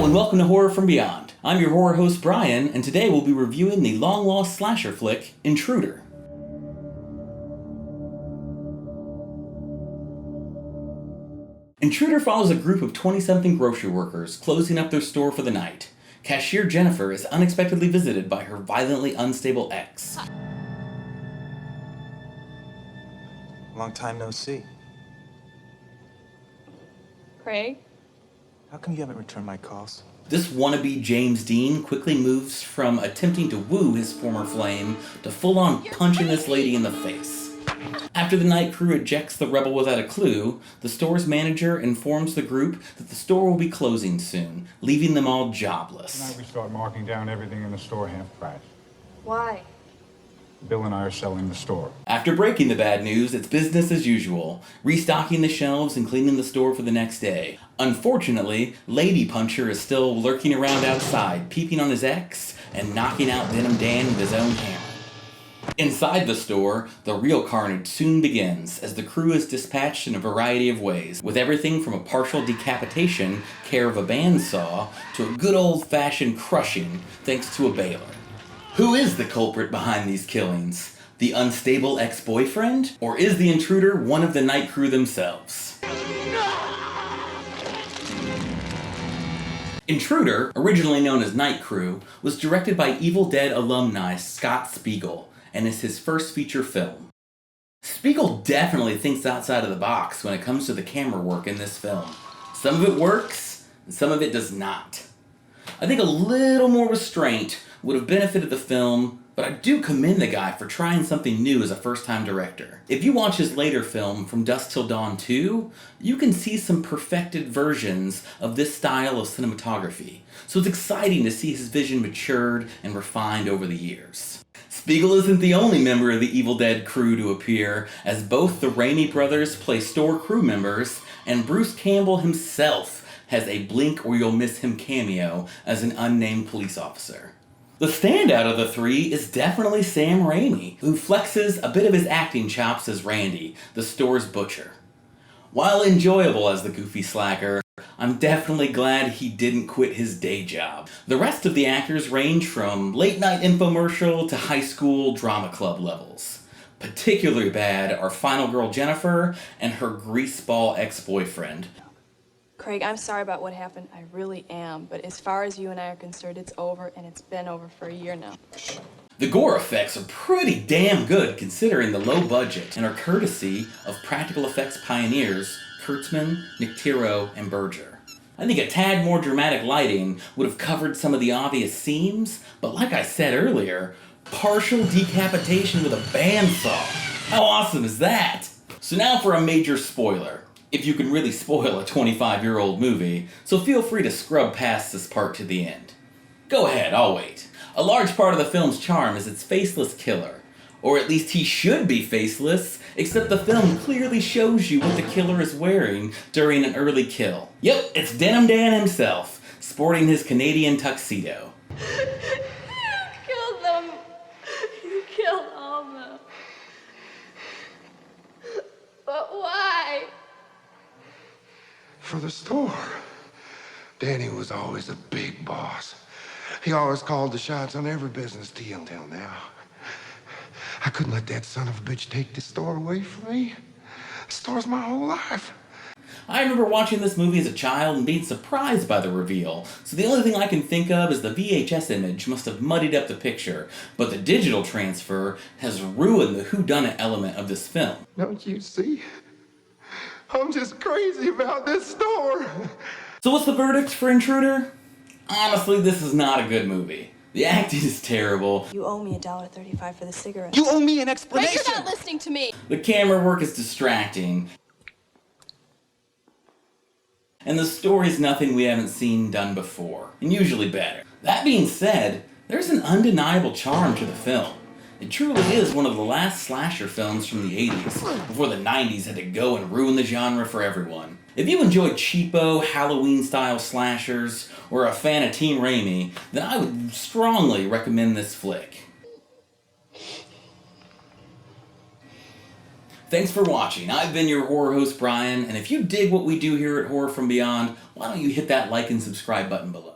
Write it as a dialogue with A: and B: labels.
A: Hello and welcome to Horror from Beyond. I'm your horror host Brian, and today we'll be reviewing the long-lost slasher flick, Intruder. Intruder follows a group of 20-something grocery workers closing up their store for the night. Cashier Jennifer is unexpectedly visited by her violently unstable ex.
B: Long time no see.
C: Craig?
B: How come you haven't returned my calls?
A: This wannabe James Dean quickly moves from attempting to woo his former flame to full-on punching this lady in the face. After the night crew ejects the rebel without a clue, the store's manager informs the group that the store will be closing soon, leaving them all jobless.
D: Tonight we start marking down everything in the store half price.
C: Why?
D: Bill and I are selling the store.
A: After breaking the bad news, it's business as usual, restocking the shelves and cleaning the store for the next day. Unfortunately, Lady Puncher is still lurking around outside, peeping on his ex and knocking out Denim Dan with his own hammer. Inside the store, the real carnage soon begins as the crew is dispatched in a variety of ways, with everything from a partial decapitation, care of a bandsaw, to a good old-fashioned crushing thanks to a baler. Who is the culprit behind these killings? The unstable ex-boyfriend? Or is the intruder one of the night crew themselves? Intruder, originally known as Night Crew, was directed by Evil Dead alumni Scott Spiegel, and is his first feature film. Spiegel definitely thinks outside of the box when it comes to the camera work in this film. Some of it works, and some of it does not. I think a little more restraint would have benefited the film, but I do commend the guy for trying something new as a first-time director. If you watch his later film, From Dusk Till Dawn 2, you can see some perfected versions of this style of cinematography, so it's exciting to see his vision matured and refined over the years. Spiegel isn't the only member of the Evil Dead crew to appear, as both the Raimi brothers play store crew members, and Bruce Campbell himself has a blink or you'll miss him cameo as an unnamed police officer. The standout of the three is definitely Sam Raimi, who flexes a bit of his acting chops as Randy, the store's butcher. While enjoyable as the goofy slacker, I'm definitely glad he didn't quit his day job. The rest of the actors range from late-night infomercial to high school drama club levels. Particularly bad are final girl Jennifer and her greaseball ex-boyfriend.
C: Craig, I'm sorry about what happened. I really am. But as far as you and I are concerned, it's over, and it's been over for a year now.
A: The gore effects are pretty damn good considering the low budget and are courtesy of practical effects pioneers Kurtzman, Nictero, and Berger. I think a tad more dramatic lighting would have covered some of the obvious seams, but like I said earlier, partial decapitation with a bandsaw. How awesome is that? So now for a major spoiler. If you can really spoil a 25-year-old movie, so feel free to scrub past this part to the end. Go ahead, I'll wait. A large part of the film's charm is its faceless killer. Or at least he should be faceless, except the film clearly shows you what the killer is wearing during an early kill. Yep, it's Denim Dan himself, sporting his Canadian tuxedo.
C: You killed them. You killed all of them. But why?
E: For the store. Danny was always a big boss. He always called the shots on every business deal until now. I couldn't let that son of a bitch take the store away from me. The store's my whole life.
A: I remember watching this movie as a child and being surprised by the reveal, so the only thing I can think of is the VHS image must have muddied up the picture, but the digital transfer has ruined the whodunit element of this film.
E: Don't you see? I'm just crazy about this store.
A: So what's the verdict for Intruder? Honestly, this is not a good movie. The acting is terrible.
C: You owe me $1.35 for the cigarette.
B: You owe me an
C: Craig,
B: explanation!
C: you're not listening to me!
A: The camera work is distracting. And the story's nothing we haven't seen done before, and usually better. That being said, there's an undeniable charm to the film. It truly is one of the last slasher films from the 80s, before the 90s had to go and ruin the genre for everyone. If you enjoy cheapo, Halloween-style slashers, or are a fan of Team Raimi, then I would strongly recommend this flick. Thanks for watching. I've been your horror host, Brian, and if you dig what we do here at Horror From Beyond, why don't you hit that like and subscribe button below.